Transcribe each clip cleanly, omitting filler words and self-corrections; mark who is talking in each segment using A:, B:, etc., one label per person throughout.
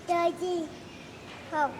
A: Chơi gì? Không.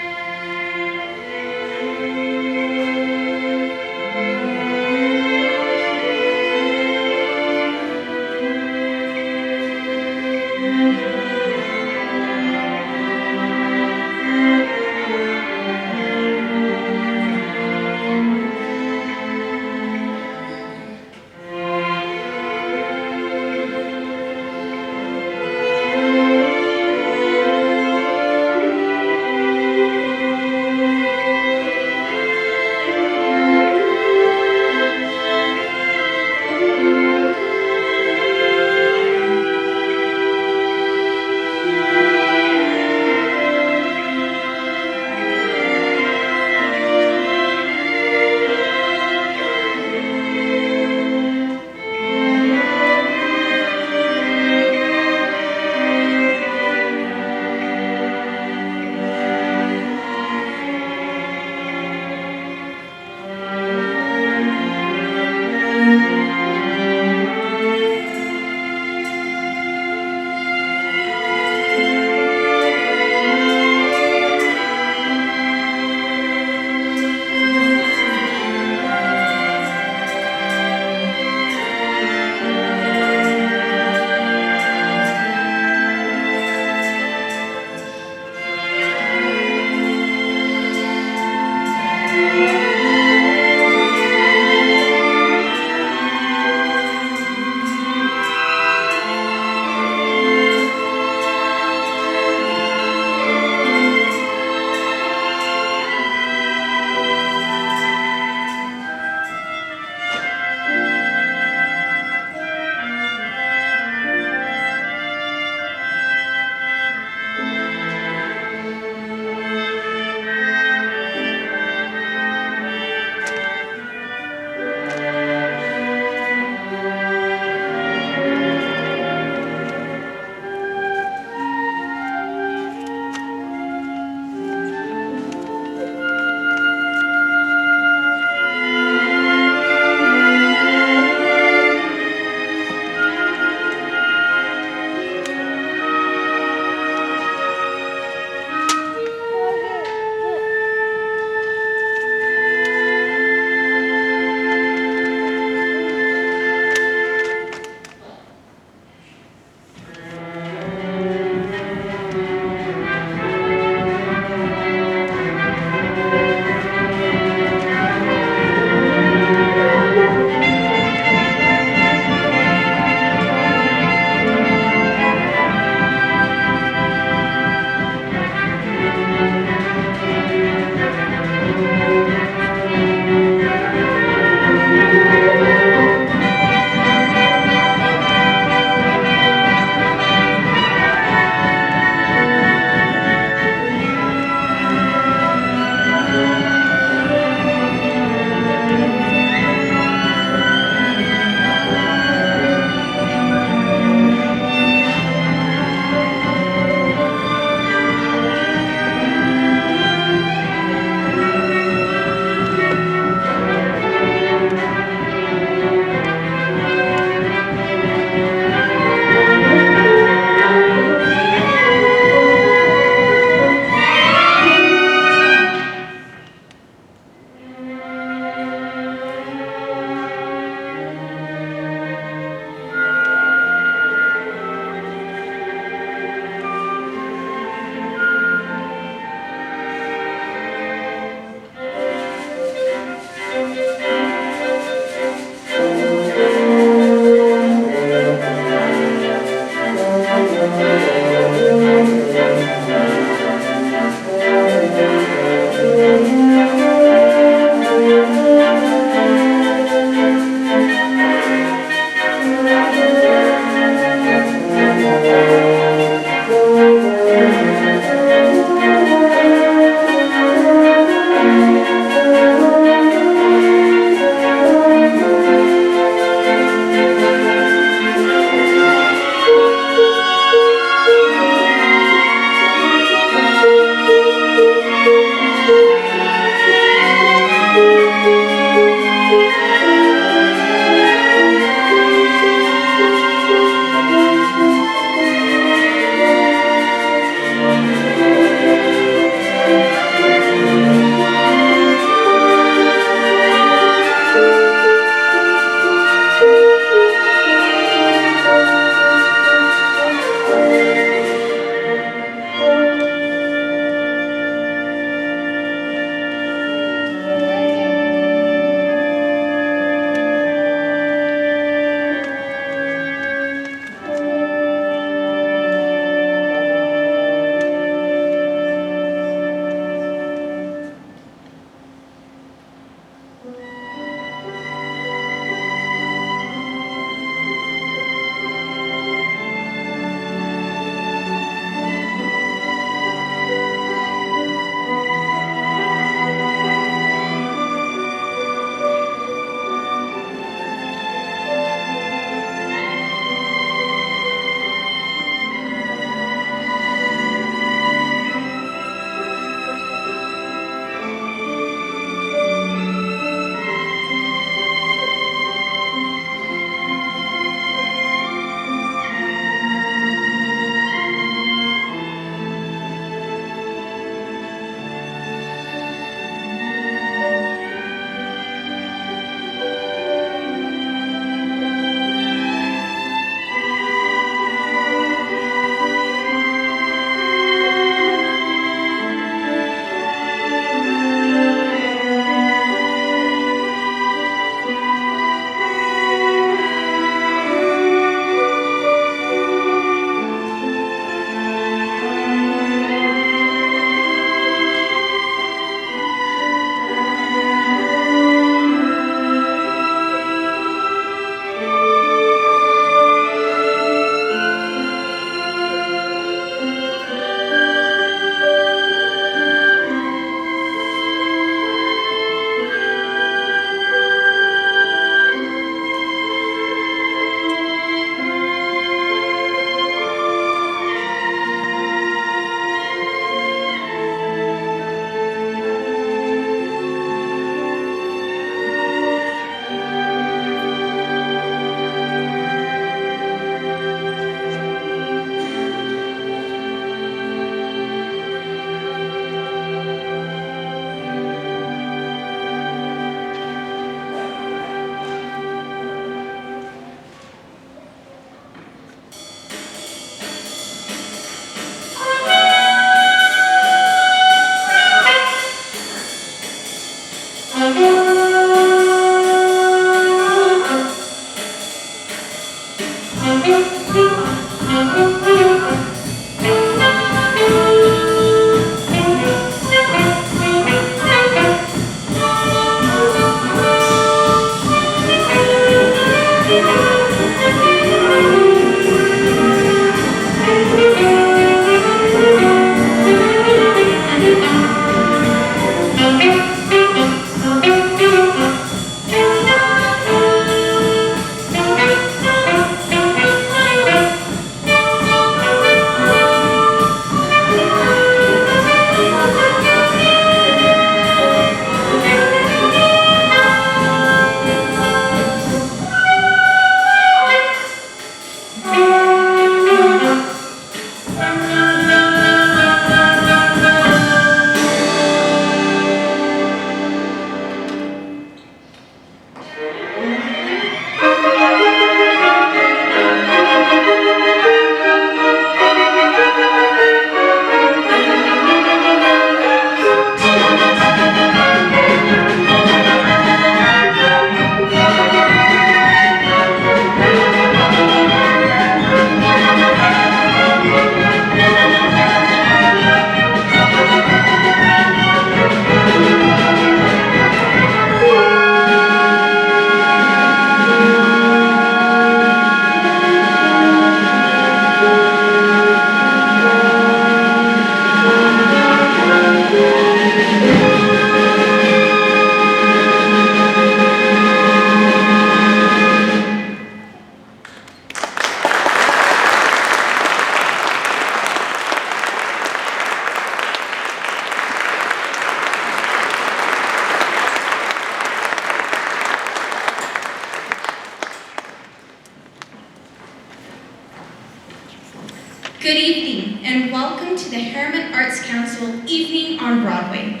B: Good evening, and welcome to the Harriman Arts Council Evening on Broadway.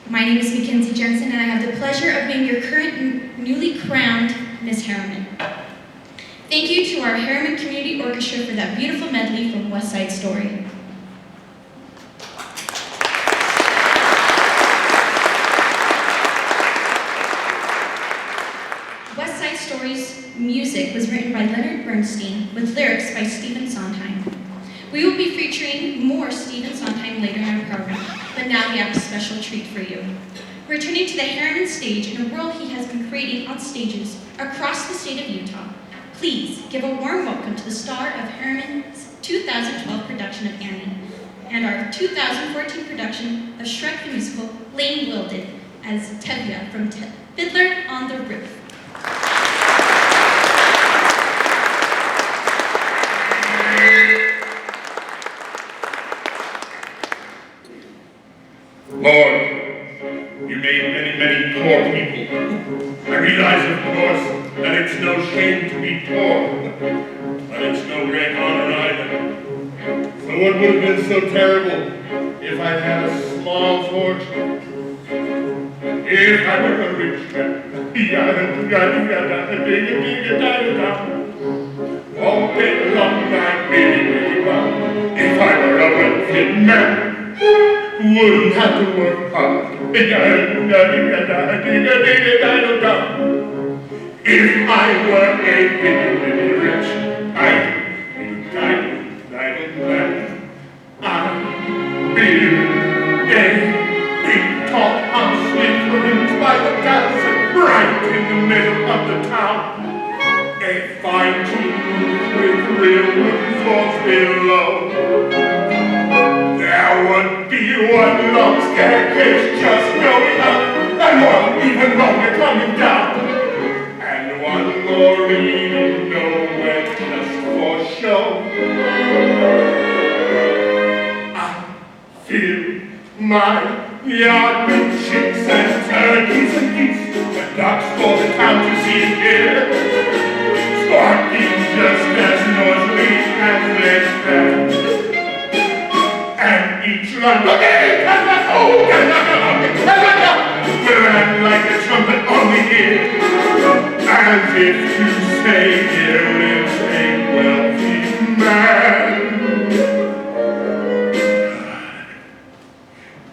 B: My name is Mackenzie Jensen, and I have the pleasure of being your current newly crowned Miss Harriman. Thank you to our Harriman Community Orchestra for that beautiful medley from West Side Story. West Side Story's music was written by Leonard Bernstein with lyrics by Stephen Sondheim. We will be featuring more Stephen Sondheim later in our program, but now we have a special treat for you. Returning to the Harriman stage in a world he has been creating on stages across the state of Utah, please give a warm welcome to the star of Harriman's 2012 production of Annie and our 2014 production of Shrek the Musical, Lane Wilded, as Tevye from Fiddler on the Roof.
C: Lord, you made many, many poor people. I realize, of course, that it's no shame to be poor, but it's no great honor either. So what would have been so terrible if I had a small fortune? If I were a rich man, all day long I'd be well. If I were a wealthy man, wouldn't have to work hard. If I were a really rich, I'd be a big tall house with rooms by the dozen, right in the middle of the town. A fine tea with real wooden floors below. There would be one long staircase just going up, and one even longer coming down, and one more leading nowhere just for show. I fill my yard with chicks and turkeys and geese, and ducks for the town to see and hear, squawking just as noisily as they can. And each line, will end like a trumpet on the ear, as if to say, here lives a wealthy man.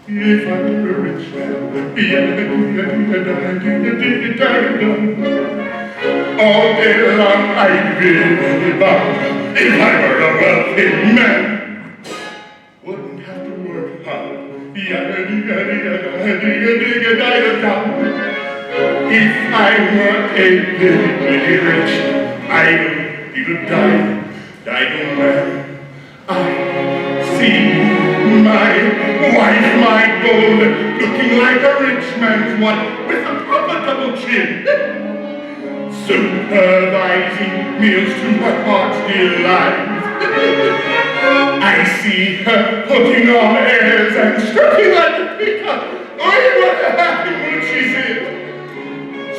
C: If I were a rich man, all day long I'd be bound. If I were a wealthy man, wouldn't have to work hard. If I were a really rich, I'd be the dying man. I see my wife, my gold, looking like a rich man's wife with a proper double chin, supervising meals to my heart's delight. I see her putting on airs and strutting like a peacock. Oh, what a happy mood she's in!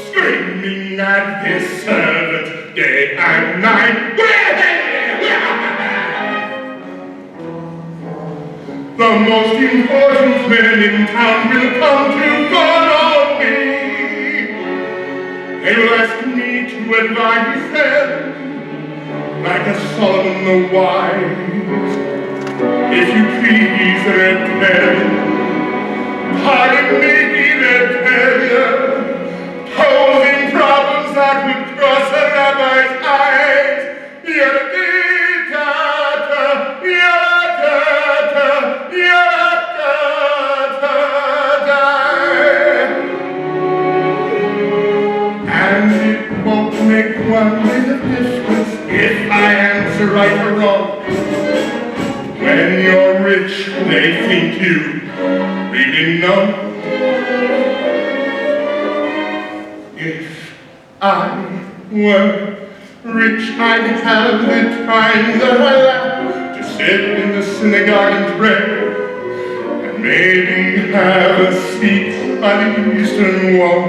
C: Screaming at this servant day and night. The most important men in town will come to call on me. They will ask me to advise them, like a Solomon the wise. If you please, they'll tell you, pardon me, they'll tell you, posing problems that would cross a rabbi's eyes. And it won't make one bit of difference if I answer right or wrong. When you're rich, they think you really know. If I were rich, I'd have the time that I lack to sit in the synagogue and pray, and maybe have a seat by the eastern wall.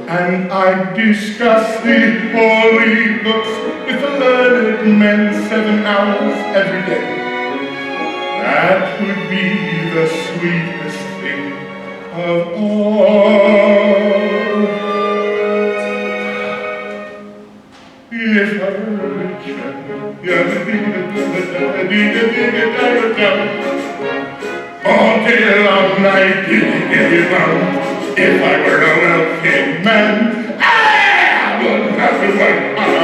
C: And I'd discuss the holy books with the learned men 7 hours every day. That would be the sweetest thing of all. If I were rich all day long, night, if I were a wealthy man, I wouldn't have to work hard.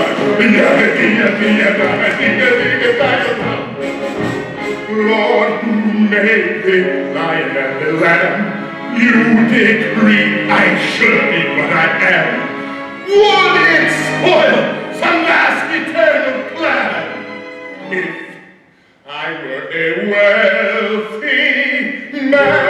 C: Lord, who made the lion and the lamb, you decree I should be what I am. Would it spoil some last eternal plan if I were a wealthy man?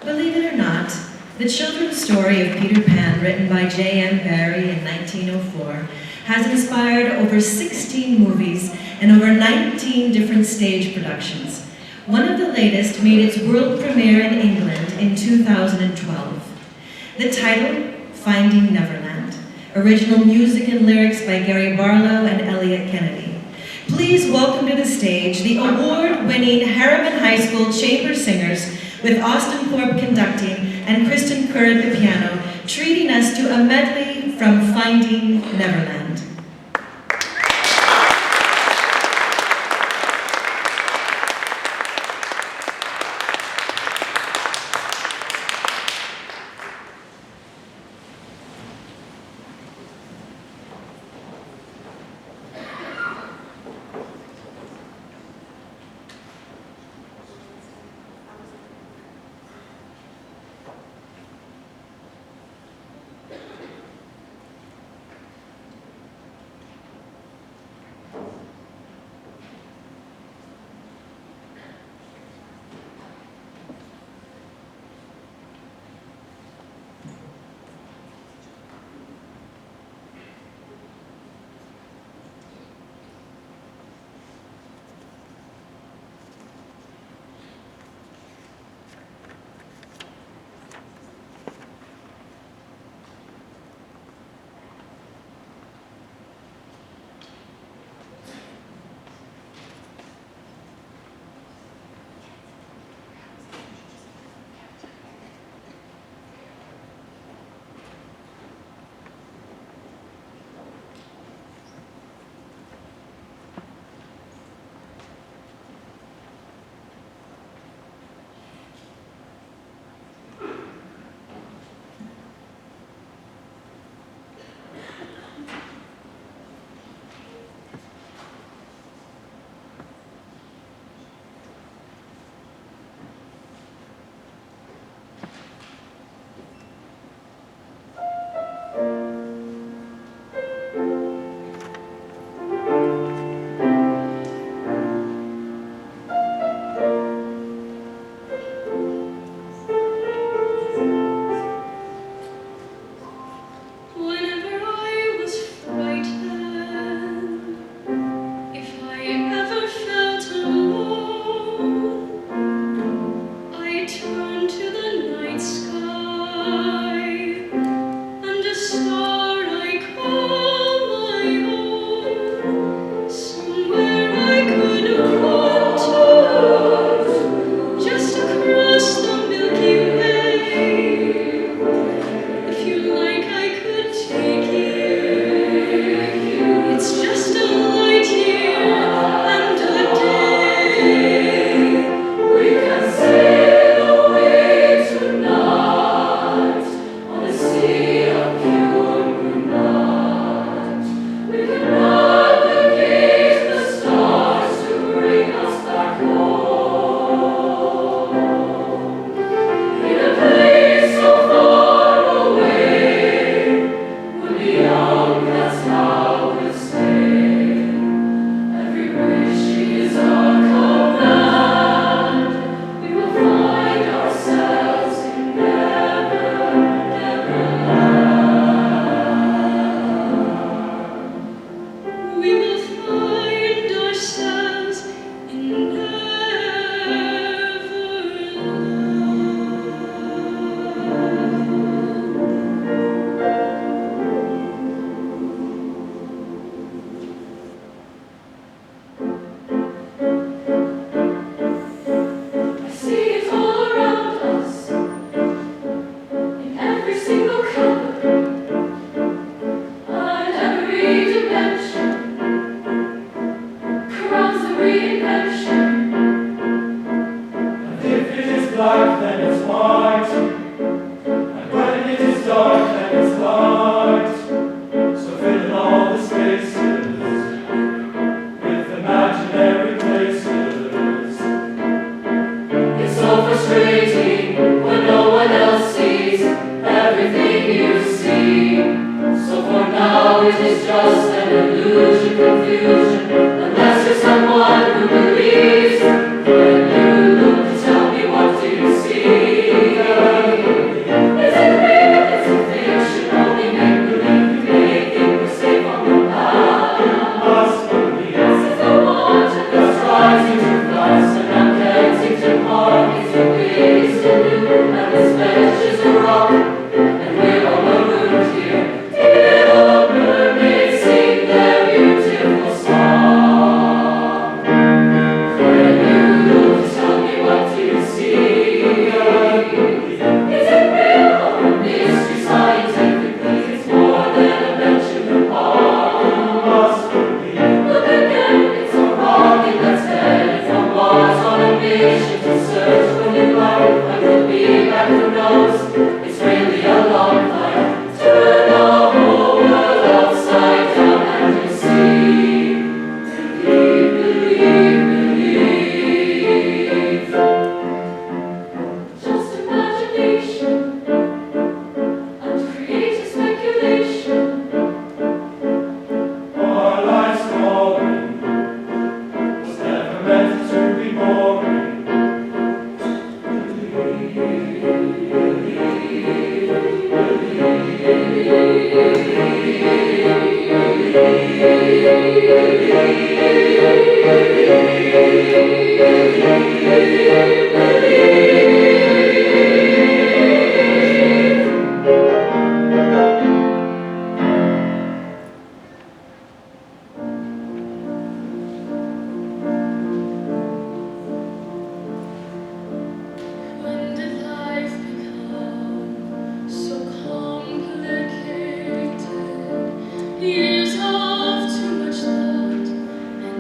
D: Believe it or not, the children's story of Peter Pan, written by J.M. Barrie in 1904, has inspired over 16 movies and over 19 different stage productions. One of the latest made its world premiere in England in 2012. The title, Finding Neverland. Original music and lyrics by Gary Barlow and Elliot Kennedy. Please welcome to the stage the award-winning Harriman High School Chamber Singers, with Austin Thorpe conducting and Kristen Kerr at the piano, treating us to a medley from Finding Neverland.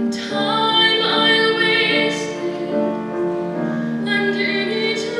E: Time I wasted, and in each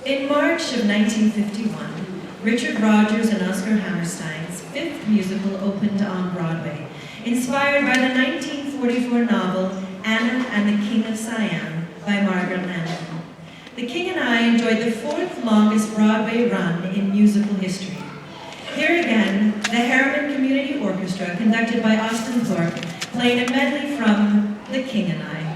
D: In March of 1951, Richard Rodgers and Oscar Hammerstein's fifth musical opened on Broadway, inspired by the 1944 novel Anna and the King of Siam by Margaret Landon. The King and I enjoyed the fourth longest Broadway run in musical history. Here again, the Harriman Community Orchestra, conducted by Austin Thorpe, played a medley from The King and I.